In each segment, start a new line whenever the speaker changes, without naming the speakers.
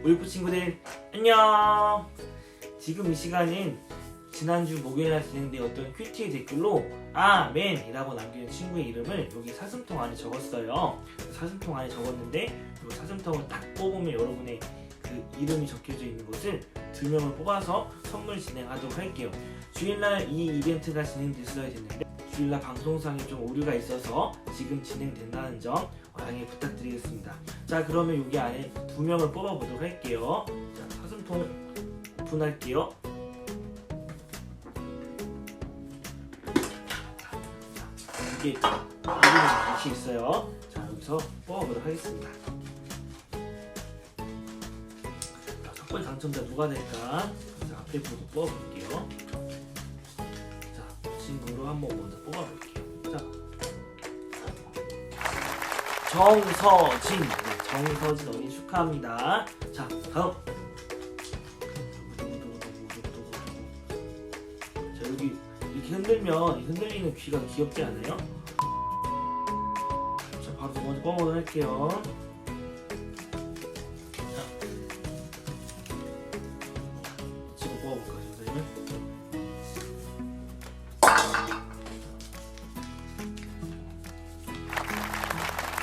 오이프 친구들 안녕. 지금 이 시간은 지난주 목요일날 진행되었던 큐티의 댓글로 아멘이라고 남기는 친구의 이름을 여기 사슴통 안에 적었어요. 사슴통 안에 적었는데 이 사슴통을 딱 뽑으면 여러분의 그 이름이 적혀져 있는 것을 2명을 뽑아서 선물 진행하도록 할게요. 주일날 이 이벤트가 진행됐어야 됐는데 주일날 방송상에 좀 오류가 있어서 지금 진행된다는 점 양해 부탁드리겠습니다. 자, 그러면 여기 안에 2명을 뽑아보도록 할게요. 자, 사슴통을 오픈할게요. 이게 이름이 같이 있어요. 자, 여기서 뽑아보도록 하겠습니다. 자, 첫 번째 당첨자 누가 될까? 그래서 앞에 보고 뽑아볼게요. 자, 친구로 한번 먼저 뽑아볼게요. 자, 정서진. 네, 정서진 어린이 축하합니다. 자, 다음. 자, 여기 이렇게 흔들면 흔들리는 귀가 귀엽지 않아요? 자, 바로 먼저 뽑아보도록 할게요. 자, 지금 뽑아볼까요, 선생님?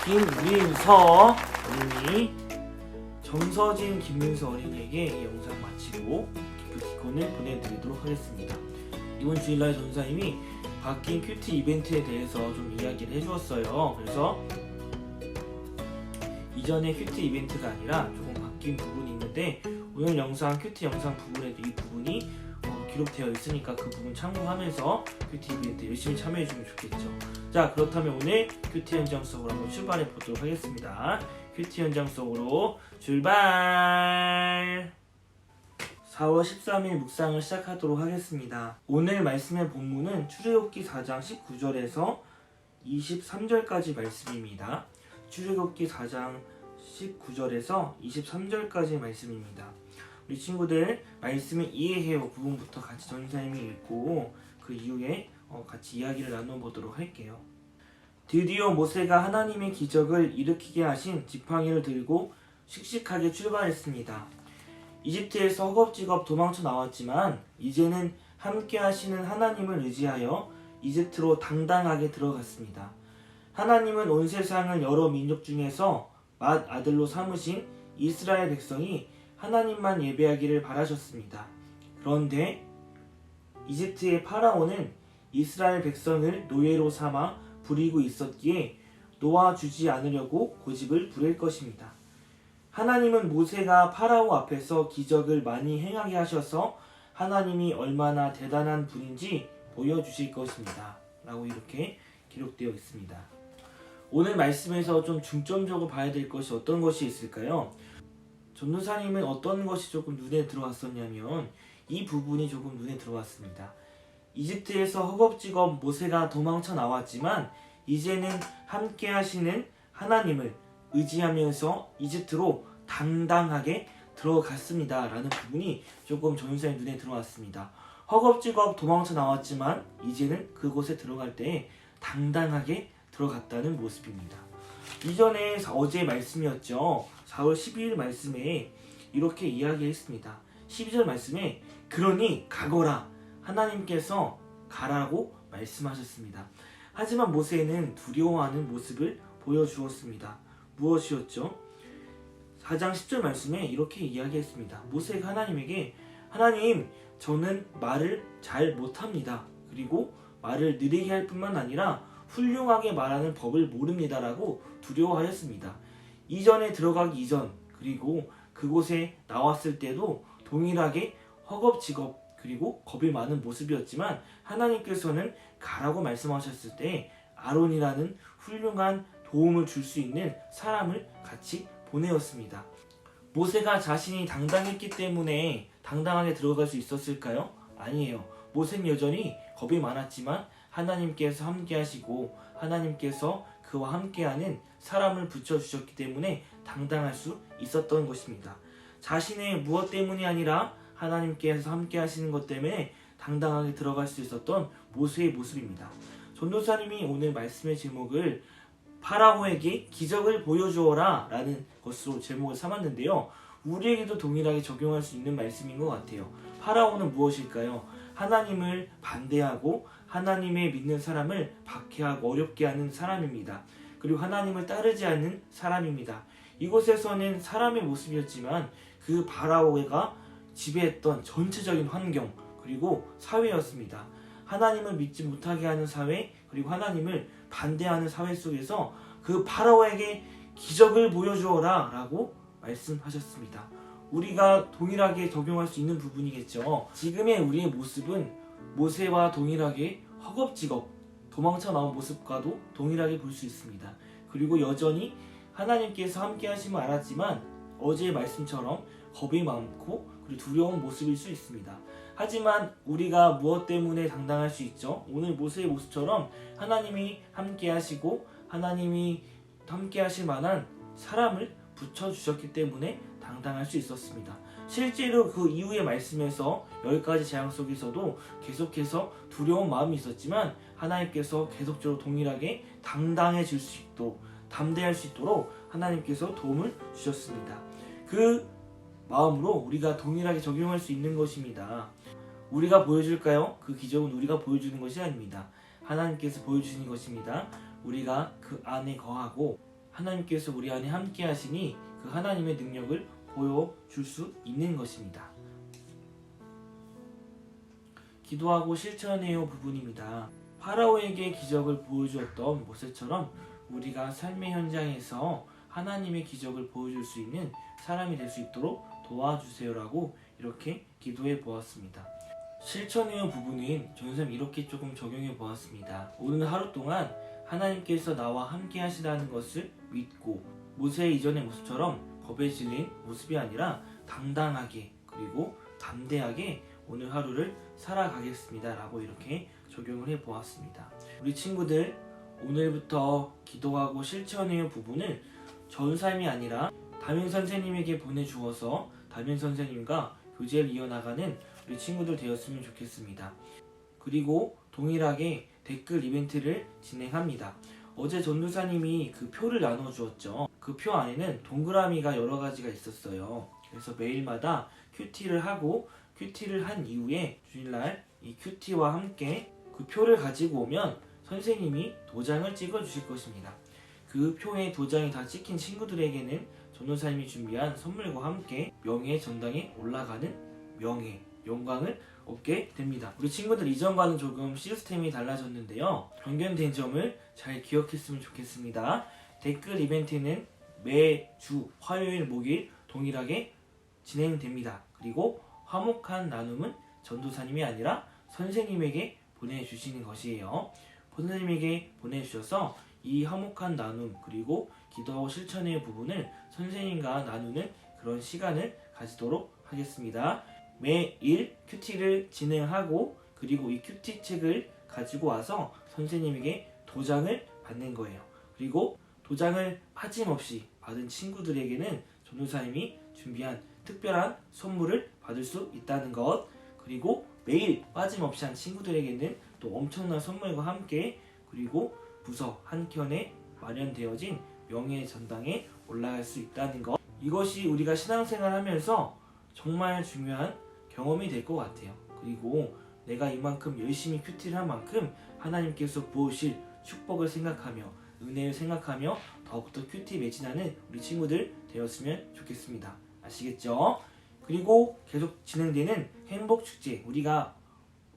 김민서 어린이. 정서진 김민서 어린이에게 이 영상 마치고 기프티콘을 보내드리도록 하겠습니다. 이번 주일날 전사님이 바뀐 큐티 이벤트에 대해서 좀 이야기를 해주었어요. 그래서 이전에 큐티 이벤트가 아니라 조금 바뀐 부분이 있는데 오늘 영상 큐티 영상 부분에도 이 부분이 기록되어 있으니까 그 부분 참고하면서 큐티 이벤트 열심히 참여해주면 좋겠죠. 자, 그렇다면 오늘 큐티 현장 속으로 한번 출발해 보도록 하겠습니다. 큐티 현장 속으로 출발! 4월 13일 묵상을 시작하도록 하겠습니다. 오늘 말씀의 본문은 출애굽기 4장 19절에서 23절까지 말씀입니다. 출애굽기 4장 19절에서 23절까지 말씀입니다. 우리 친구들 말씀을 이해해요 부분부터 같이 전사님이 읽고 그 이후에 같이 이야기를 나눠보도록 할게요. 드디어 모세가 하나님의 기적을 일으키게 하신 지팡이를 들고 씩씩하게 출발했습니다. 이집트에서 허겁지겁 도망쳐 나왔지만 이제는 함께 하시는 하나님을 의지하여 이집트로 당당하게 들어갔습니다. 하나님은 온 세상을 여러 민족 중에서 맏아들로 삼으신 이스라엘 백성이 하나님만 예배하기를 바라셨습니다. 그런데 이집트의 파라오는 이스라엘 백성을 노예로 삼아 부리고 있었기에 놓아주지 않으려고 고집을 부릴 것입니다. 하나님은 모세가 파라오 앞에서 기적을 많이 행하게 하셔서 하나님이 얼마나 대단한 분인지 보여주실 것입니다. 라고 이렇게 기록되어 있습니다. 오늘 말씀에서 좀 중점적으로 봐야 될 것이 어떤 것이 있을까요? 전도사님은 어떤 것이 조금 눈에 들어왔었냐면 이 부분이 조금 눈에 들어왔습니다. 이집트에서 허겁지겁 모세가 도망쳐 나왔지만 이제는 함께 하시는 하나님을 의지하면서 이집트로 당당하게 들어갔습니다. 라는 부분이 조금 전도사님 눈에 들어왔습니다. 허겁지겁 도망쳐 나왔지만 이제는 그곳에 들어갈 때 당당하게 들어갔다는 모습입니다. 이전에 어제 말씀이었죠. 4월 12일 말씀에 이렇게 이야기했습니다. 12절 말씀에 그러니 가거라 하나님께서 가라고 말씀하셨습니다. 하지만 모세는 두려워하는 모습을 보여주었습니다. 무엇이었죠? 4장 10절 말씀에 이렇게 이야기했습니다. 모세가 하나님에게 하나님 저는 말을 잘 못합니다. 그리고 말을 느리게 할 뿐만 아니라 훌륭하게 말하는 법을 모릅니다. 라고 두려워하였습니다. 이전에 들어가기 이전 그리고 그곳에 나왔을 때도 동일하게 허겁지겁 그리고 겁이 많은 모습이었지만 하나님께서는 가라고 말씀하셨을 때 아론이라는 훌륭한 도움을 줄 수 있는 사람을 같이 보내었습니다. 모세가 자신이 당당했기 때문에 당당하게 들어갈 수 있었을까요? 아니에요. 모세는 여전히 겁이 많았지만 하나님께서 함께 하시고 하나님께서 그와 함께하는 사람을 붙여주셨기 때문에 당당할 수 있었던 것입니다. 자신의 무엇 때문이 아니라 하나님께서 함께 하시는 것 때문에 당당하게 들어갈 수 있었던 모세의 모습입니다. 전도사님이 오늘 말씀의 제목을 파라오에게 기적을 보여주어라 라는 것으로 제목을 삼았는데요. 우리에게도 동일하게 적용할 수 있는 말씀인 것 같아요. 파라오는 무엇일까요? 하나님을 반대하고 하나님의 믿는 사람을 박해하고 어렵게 하는 사람입니다. 그리고 하나님을 따르지 않는 사람입니다. 이곳에서는 사람의 모습이었지만 그 파라오가 지배했던 전체적인 환경 그리고 사회였습니다. 하나님을 믿지 못하게 하는 사회 그리고 하나님을 반대하는 사회 속에서 그 파라오에게 기적을 보여주어라 라고 말씀하셨습니다. 우리가 동일하게 적용할 수 있는 부분이겠죠. 지금의 우리의 모습은 모세와 동일하게 허겁지겁 도망쳐 나온 모습과도 동일하게 볼 수 있습니다. 그리고 여전히 하나님께서 함께 하심을 알았지만 어제의 말씀처럼 겁이 많고 그리고 두려운 모습일 수 있습니다. 하지만 우리가 무엇 때문에 당당할 수 있죠? 오늘 모세의 모습처럼 하나님이 함께 하시고 하나님이 함께 하실 만한 사람을 붙여주셨기 때문에 당당할 수 있었습니다. 실제로 그 이후의 말씀에서 10가지 재앙 속에서도 계속해서 두려운 마음이 있었지만 하나님께서 계속적으로 동일하게 당당해질 수 있도록 담대할 수 있도록 하나님께서 도움을 주셨습니다. 그 마음으로 우리가 동일하게 적용할 수 있는 것입니다. 우리가 보여줄까요? 그 기적은 우리가 보여주는 것이 아닙니다. 하나님께서 보여주시는 것입니다. 우리가 그 안에 거하고 하나님께서 우리 안에 함께 하시니 그 하나님의 능력을 보여줄 수 있는 것입니다. 기도하고 실천해요 부분입니다. 파라오에게 기적을 보여주었던 모세처럼 우리가 삶의 현장에서 하나님의 기적을 보여줄 수 있는 사람이 될 수 있도록 도와주세요라고 이렇게 기도해 보았습니다. 실천해요 부분은 전쌤 이렇게 조금 적용해 보았습니다. 오늘 하루 동안 하나님께서 나와 함께 하시다는 것을 믿고 모세의 이전의 모습처럼 겁에 질린 모습이 아니라 당당하게 그리고 담대하게 오늘 하루를 살아가겠습니다 라고 이렇게 적용을 해 보았습니다. 우리 친구들 오늘부터 기도하고 실천해요 부분을 전삶이 아니라 담임 선생님에게 보내주어서 담임 선생님과 교제를 이어나가는 우리 친구들 되었으면 좋겠습니다. 그리고 동일하게 댓글 이벤트를 진행합니다. 어제 전도사님이 그 표를 나눠주었죠. 그 표 안에는 동그라미가 여러 가지가 있었어요. 그래서 매일마다 큐티를 하고 큐티를 한 이후에 주일날 이 큐티와 함께 그 표를 가지고 오면 선생님이 도장을 찍어 주실 것입니다. 그 표에 도장이 다 찍힌 친구들에게는 전도사님이 준비한 선물과 함께 명예 전당에 올라가는 명예, 영광을 얻게 됩니다. 우리 친구들 이전과는 조금 시스템이 달라졌는데요. 변경된 점을 잘 기억했으면 좋겠습니다. 댓글 이벤트는 매주 화요일, 목요일 동일하게 진행됩니다. 그리고 화목한 나눔은 전도사님이 아니라 선생님에게 보내주시는 것이에요. 선생님에게 보내주셔서 이 화목한 나눔 그리고 기도하고 실천의 부분을 선생님과 나누는 그런 시간을 가지도록 하겠습니다. 매일 큐티를 진행하고 그리고 이 큐티 책을 가지고 와서 선생님에게 도장을 받는 거예요. 그리고 도장을 빠짐없이 받은 친구들에게는 전도사님이 준비한 특별한 선물을 받을 수 있다는 것, 그리고 매일 빠짐없이 한 친구들에게는 또 엄청난 선물과 함께 그리고 부서 한켠에 마련되어진 명예 전당에 올라갈 수 있다는 것, 이것이 우리가 신앙생활 하면서 정말 중요한 경험이 될 것 같아요. 그리고 내가 이만큼 열심히 큐티를 한 만큼 하나님께서 부으실 축복을 생각하며 은혜를 생각하며 더욱더 큐티 매진하는 우리 친구들 되었으면 좋겠습니다. 아시겠죠? 그리고 계속 진행되는 행복축제, 우리가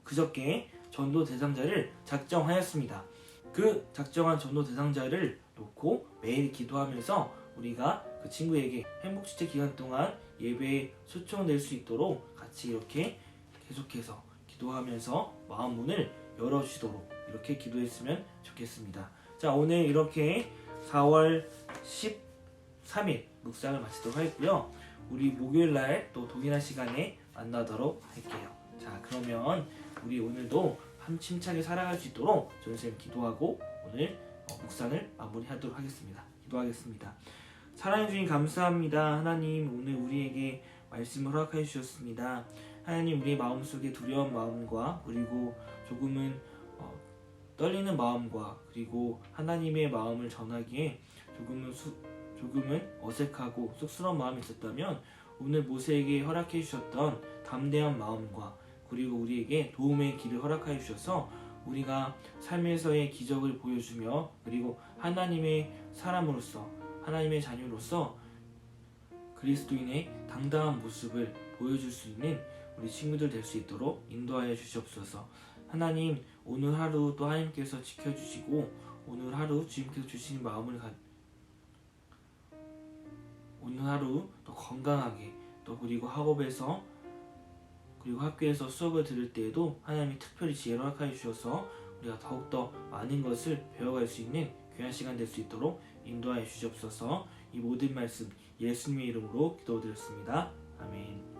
그저께 전도 대상자를 작정하였습니다. 그 작정한 전도 대상자를 놓고 매일 기도하면서 우리가 그 친구에게 행복축제 기간 동안 예배에 초청될 수 있도록 같이 이렇게 계속해서 기도하면서 마음 문을 열어주시도록 이렇게 기도했으면 좋겠습니다. 자, 오늘 이렇게 4월 13일 묵상을 마치도록 하겠고요. 우리 목요일날 또 동일한 시간에 만나도록 할게요. 자, 그러면 우리 오늘도 힘차게 살아갈 수 있도록 전쌤 기도하고 오늘 묵상을 마무리하도록 하겠습니다. 기도하겠습니다. 사랑해 주님 감사합니다. 하나님, 오늘 우리에게 말씀을 허락해 주셨습니다. 하나님, 우리의 마음속에 두려운 마음과 그리고 조금은 떨리는 마음과 그리고 하나님의 마음을 전하기에 조금은 어색하고 쑥스러운 마음이 있었다면 오늘 모세에게 허락해 주셨던 담대한 마음과 그리고 우리에게 도움의 길을 허락하여 주셔서 우리가 삶에서의 기적을 보여주며 그리고 하나님의 사람으로서 하나님의 자녀로서 그리스도인의 당당한 모습을 보여줄 수 있는 우리 친구들 될 수 있도록 인도하여 주시옵소서. 하나님, 오늘 하루 또 하나님께서 지켜주시고 오늘 하루 주님께서 주신 마음을 오늘 하루 더 건강하게 또 그리고 학업에서 그리고 학교에서 수업을 들을 때에도 하나님이 특별히 지혜를 허락하여 주셔서 우리가 더욱더 많은 것을 배워갈 수 있는 귀한 시간 될 수 있도록 인도하여 주시옵소서. 이 모든 말씀 예수님의 이름으로 기도드렸습니다. 아멘.